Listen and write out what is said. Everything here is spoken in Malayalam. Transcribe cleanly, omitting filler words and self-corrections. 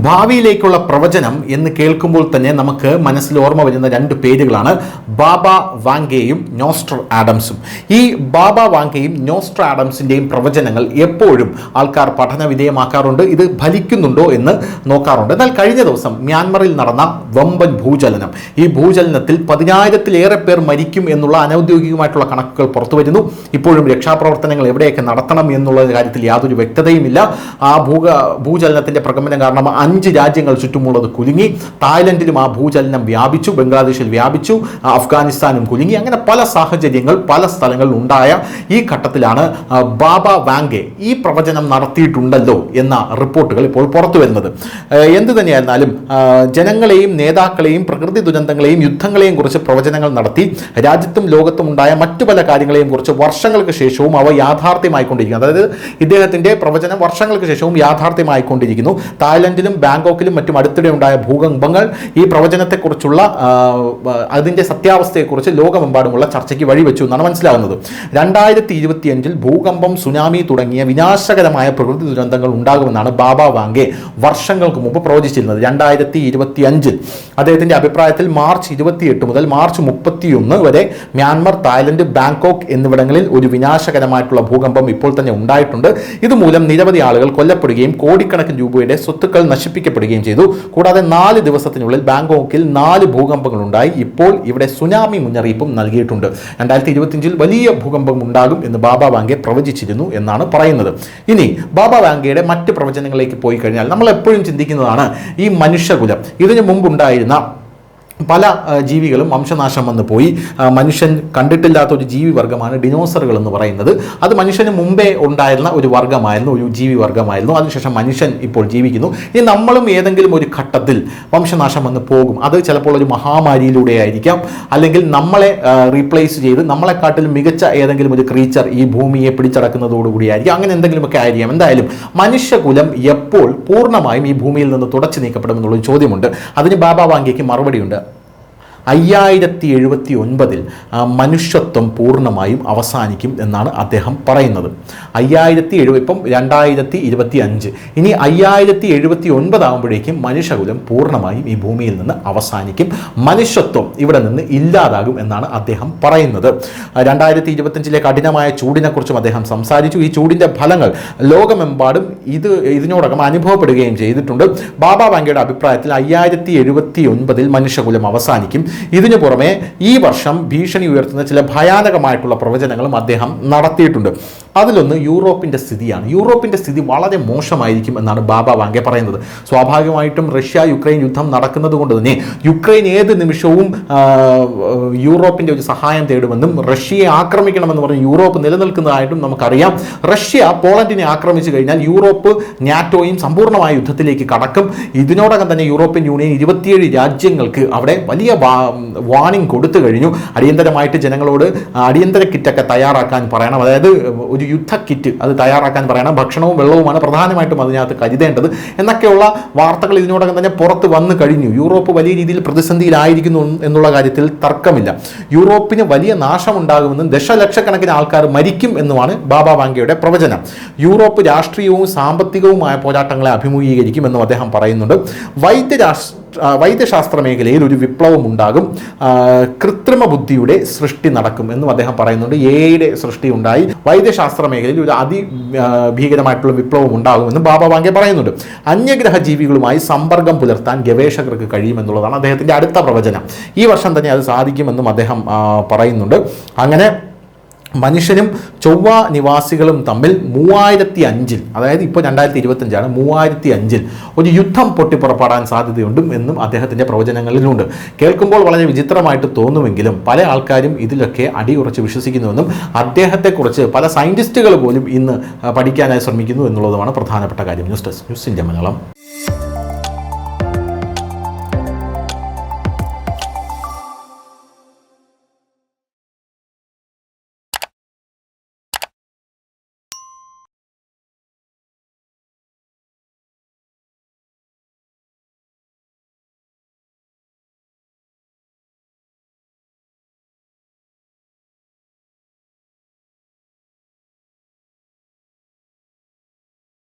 ഭാവിയിലേക്കുള്ള പ്രവചനം എന്ന് കേൾക്കുമ്പോൾ തന്നെ നമുക്ക് മനസ്സിൽ ഓർമ്മ വരുന്ന രണ്ട് പേരുകളാണ് ബാബ വാങ്കേയും നോസ്ട്ര ആഡംസും. ഈ ബാബ വാങ്കേയും നോസ്ട്ര ആഡംസിൻ്റെയും പ്രവചനങ്ങൾ എപ്പോഴും ആൾക്കാർ പഠന വിധേയമാക്കാറുണ്ട്. ഇത് ഫലിക്കുന്നുണ്ടോ എന്ന് നോക്കാറുണ്ട്. എന്നാൽ കഴിഞ്ഞ ദിവസം മ്യാൻമറിൽ നടന്ന വമ്പൻ ഭൂചലനം, ഈ ഭൂചലനത്തിൽ 10,000-ലേറെ പേർ മരിക്കും എന്നുള്ള അനൗദ്യോഗികമായിട്ടുള്ള കണക്കുകൾ പുറത്തു വരുന്നു. ഇപ്പോഴും രക്ഷാപ്രവർത്തനങ്ങൾ എവിടെയൊക്കെ നടത്തണം എന്നുള്ള കാര്യത്തിൽ യാതൊരു വ്യക്തതയുമില്ല. ആ ഭൂചലനത്തിൻ്റെ പ്രകമ്പനം കാരണം 5 രാജ്യങ്ങൾ ചുറ്റുമുള്ളത് കുലുങ്ങി. തായ്ലൻഡിലും ആ ഭൂചലനം വ്യാപിച്ചു, ബംഗ്ലാദേശിൽ വ്യാപിച്ചു, അഫ്ഗാനിസ്ഥാനും കുലുങ്ങി. അങ്ങനെ പല സാഹചര്യങ്ങൾ പല സ്ഥലങ്ങളിൽ ഉണ്ടായ ഈ ഘട്ടത്തിലാണ് ബാബ വാങ്കെ ഈ പ്രവചനം നടത്തിയിട്ടുണ്ടല്ലോ എന്ന റിപ്പോർട്ടുകൾ ഇപ്പോൾ പുറത്തു വരുന്നത്. എന്തു തന്നെയായിരുന്നാലും ജനങ്ങളെയും നേതാക്കളെയും പ്രകൃതി ദുരന്തങ്ങളെയും യുദ്ധങ്ങളെയും കുറിച്ച് പ്രവചനങ്ങൾ നടത്തി രാജ്യത്തും ലോകത്തും ഉണ്ടായ മറ്റു പല കാര്യങ്ങളെയും കുറിച്ച് വർഷങ്ങൾക്ക് ശേഷവും അവ യാഥാർത്ഥ്യമായിക്കൊണ്ടിരിക്കുന്നു. അതായത് ഇദ്ദേഹത്തിൻ്റെ പ്രവചനം വർഷങ്ങൾക്ക് ശേഷവും യാഥാർത്ഥ്യമായിക്കൊണ്ടിരിക്കുന്നു. തായ്ലൻഡിലും ബാങ്കോക്കിലും മറ്റും അടുത്തിടെ ഉണ്ടായ ഭൂകമ്പങ്ങൾ ഈ പ്രവചനത്തെക്കുറിച്ചുള്ള അതിൻ്റെ സത്യാവസ്ഥയെക്കുറിച്ച് ലോകമെമ്പാടുമുള്ള ചർച്ചയ്ക്ക് വഴിവെച്ചു എന്നാണ് മനസ്സിലാകുന്നത്. 2025 ഭൂകമ്പം, സുനാമി തുടങ്ങിയ വിനാശകരമായ പ്രകൃതി ദുരന്തങ്ങൾ ഉണ്ടാകുമെന്നാണ് ബാബ വാങ്കെ വർഷങ്ങൾക്ക് മുമ്പ് പ്രവചിച്ചിരുന്നത്. 2025 അദ്ദേഹത്തിൻ്റെ അഭിപ്രായത്തിൽ മാർച്ച് 28 മുതൽ മാർച്ച് 31 വരെ മ്യാൻമർ, തായ്ലൻഡ്, ബാങ്കോക്ക് എന്നിവിടങ്ങളിൽ ഒരു വിനാശകരമായിട്ടുള്ള ഭൂകമ്പം ഇപ്പോൾ തന്നെ ഉണ്ടായിട്ടുണ്ട്. ഇതുമൂലം നിരവധി ആളുകൾ കൊല്ലപ്പെടുകയും കോടിക്കണക്കിന് രൂപയുടെ സ്വത്തുക്കൾ നശിപ്പിക്കപ്പെടുകയും ചെയ്തു. കൂടാതെ 4 ദിവസത്തിനുള്ളിൽ ബാങ്കോക്കിൽ 4 ഭൂകമ്പങ്ങൾ ഉണ്ടായി. ഇപ്പോൾ ഇവിടെ സുനാമി മുന്നറിയിപ്പും നൽകിയിട്ടുണ്ട്. 2025 വലിയ ഭൂകമ്പം ഉണ്ടാകും എന്ന് ബാബ വാങ്കെ പ്രവചിച്ചിരുന്നു എന്നാണ് പറയുന്നത്. ഇനി ബാബ വാങ്കയുടെ മറ്റ് പ്രവചനങ്ങളിലേക്ക് പോയി കഴിഞ്ഞാൽ നമ്മൾ എപ്പോഴും ചിന്തിക്കുന്നതാണ് ഈ മനുഷ്യകുലം. ഇതിനു മുമ്പുണ്ടായിരുന്ന പല ജീവികളും വംശനാശം വന്നു പോയി. മനുഷ്യൻ കണ്ടിട്ടില്ലാത്ത ഒരു ജീവി വർഗ്ഗമാണ് ഡിനോസറുകൾ എന്ന് പറയുന്നത്. അത് മനുഷ്യന് മുമ്പേ ഉണ്ടായിരുന്ന ഒരു വർഗ്ഗമായിരുന്നു, ഒരു ജീവി വർഗ്ഗമായിരുന്നു. അതിനുശേഷം മനുഷ്യൻ ഇപ്പോൾ ജീവിക്കുന്നു. ഇനി നമ്മളും ഏതെങ്കിലും ഒരു ഘട്ടത്തിൽ വംശനാശം വന്ന് പോകും. അത് ചിലപ്പോൾ ഒരു മഹാമാരിയിലൂടെ ആയിരിക്കാം, അല്ലെങ്കിൽ നമ്മളെ റീപ്ലേസ് ചെയ്ത് നമ്മളെക്കാട്ടിലും മികച്ച ഏതെങ്കിലും ഒരു ക്രീച്ചർ ഈ ഭൂമിയെ പിടിച്ചടക്കുന്നതോടുകൂടി ആയിരിക്കും. അങ്ങനെ എന്തെങ്കിലുമൊക്കെ ആയിരിക്കാം. എന്തായാലും മനുഷ്യകുലം എപ്പോൾ പൂർണ്ണമായും ഈ ഭൂമിയിൽ നിന്ന് തുടച്ചു നീക്കപ്പെടുമെന്നുള്ളൊരു ചോദ്യമുണ്ട്. അതിന് ബാബ വാങ്കയ്ക്ക് മറുപടിയുണ്ട്. 5079 മനുഷ്യത്വം പൂർണ്ണമായും അവസാനിക്കും എന്നാണ് അദ്ദേഹം പറയുന്നത്. 5070 ഇപ്പം 2025, ഇനി 5079 ആകുമ്പോഴേക്കും മനുഷ്യകുലം പൂർണ്ണമായും ഈ ഭൂമിയിൽ നിന്ന് അവസാനിക്കും, മനുഷ്യത്വം ഇവിടെ നിന്ന് ഇല്ലാതാകും എന്നാണ് അദ്ദേഹം പറയുന്നത്. 2025 കഠിനമായ ചൂടിനെക്കുറിച്ചും അദ്ദേഹം സംസാരിച്ചു. ഈ ചൂടിൻ്റെ ഫലങ്ങൾ ലോകമെമ്പാടും ഇതിനോടകം അനുഭവപ്പെടുകയും ചെയ്തിട്ടുണ്ട്. ബാബ വാങ്കയുടെ അഭിപ്രായത്തിൽ 5079 മനുഷ്യകുലം അവസാനിക്കും. ഇതിനു പുറമെ ഈ വർഷം ഭീഷണി ഉയർത്തുന്ന ചില ഭയാനകമായിട്ടുള്ള പ്രവചനങ്ങളും അദ്ദേഹം നടത്തിയിട്ടുണ്ട്. അതിലൊന്ന് യൂറോപ്പിൻ്റെ സ്ഥിതിയാണ്. യൂറോപ്പിൻ്റെ സ്ഥിതി വളരെ മോശമായിരിക്കും എന്നാണ് ബാബ വാങ്കെ പറയുന്നത്. സ്വാഭാവികമായിട്ടും റഷ്യ-യുക്രൈൻ യുദ്ധം നടക്കുന്നത് കൊണ്ട് തന്നെ യുക്രൈൻ ഏത് നിമിഷവും യൂറോപ്പിൻ്റെ ഒരു സഹായം തേടുമെന്നും റഷ്യയെ ആക്രമിക്കണമെന്ന് പറഞ്ഞ് യൂറോപ്പ് നിലനിൽക്കുന്നതായിട്ടും നമുക്കറിയാം. റഷ്യ പോളണ്ടിനെ ആക്രമിച്ചു കഴിഞ്ഞാൽ യൂറോപ്പ് നാറ്റോയും സമ്പൂർണ്ണമായ യുദ്ധത്തിലേക്ക് കടക്കും. ഇതിനോടകം തന്നെ യൂറോപ്യൻ യൂണിയൻ 27 രാജ്യങ്ങൾക്ക് അവിടെ വലിയ വാണിംഗ് കൊടുത്തു കഴിഞ്ഞു. അടിയന്തരമായിട്ട് ജനങ്ങളോട് അടിയന്തര കിറ്റൊക്കെ തയ്യാറാക്കാൻ പറയണം. അതായത് ഒരു യുദ്ധ കിറ്റ് അത് തയ്യാറാക്കാൻ പറയണം. ഭക്ഷണവും വെള്ളവുമാണ് പ്രധാനമായിട്ടും അതിനകത്ത് കരുതേണ്ടത് എന്നൊക്കെയുള്ള വാർത്തകൾ ഇതിനോടകം തന്നെ പുറത്ത് വന്നു കഴിഞ്ഞു. യൂറോപ്പ് വലിയ രീതിയിൽ പ്രതിസന്ധിയിലായിരിക്കുന്നു എന്നുള്ള കാര്യത്തിൽ തർക്കമില്ല. യൂറോപ്പിന് വലിയ നാശമുണ്ടാകുമെന്നും ദശലക്ഷക്കണക്കിന് ആൾക്കാർ മരിക്കും എന്നുമാണ് ബാബ വാങ്കയുടെ പ്രവചനം. യൂറോപ്പ് രാഷ്ട്രീയവും സാമ്പത്തികവുമായ പോരാട്ടങ്ങളെ അഭിമുഖീകരിക്കുമെന്നും അദ്ദേഹം പറയുന്നുണ്ട്. വൈദ്യശാസ്ത്ര മേഖലയിൽ ഒരു വിപ്ലവം ഉണ്ടാകും. കൃത്രിമ ബുദ്ധിയുടെ സൃഷ്ടി നടക്കും എന്നും അദ്ദേഹം പറയുന്നുണ്ട്. എഐയുടെ സൃഷ്ടി ഉണ്ടായി. വൈദ്യശാസ്ത്ര മേഖലയിൽ ഒരു അതിഭീകരമായിട്ടുള്ള വിപ്ലവം ഉണ്ടാകുമെന്നും ബാബ വാങ്കെ പറയുന്നുണ്ട്. അന്യഗ്രഹ ജീവികളുമായി സമ്പർക്കം പുലർത്താൻ ഗവേഷകർക്ക് കഴിയുമെന്നുള്ളതാണ് അദ്ദേഹത്തിൻ്റെ അടുത്ത പ്രവചനം. ഈ വർഷം തന്നെ അത് സാധിക്കുമെന്നും അദ്ദേഹം പറയുന്നുണ്ട്. അങ്ങനെ മനുഷ്യനും ചൊവ്വ നിവാസികളും തമ്മിൽ 3005, അതായത് ഇപ്പോൾ 2025 3005 ഒരു യുദ്ധം പൊട്ടിപ്പുറപ്പെടാൻ സാധ്യതയുണ്ട് എന്നും അദ്ദേഹത്തിൻ്റെ പ്രവചനങ്ങളിലുണ്ട്. കേൾക്കുമ്പോൾ വളരെ വിചിത്രമായിട്ട് തോന്നുമെങ്കിലും പല ആൾക്കാരും ഇതിലൊക്കെ അടിയുറച്ച് വിശ്വസിക്കുന്നുവെന്നും അദ്ദേഹത്തെക്കുറിച്ച് പല സയൻറ്റിസ്റ്റുകൾ പോലും ഇന്ന് പഠിക്കാനായി ശ്രമിക്കുന്നു എന്നുള്ളതുമാണ് പ്രധാനപ്പെട്ട കാര്യം. News desk, news India Malayalam.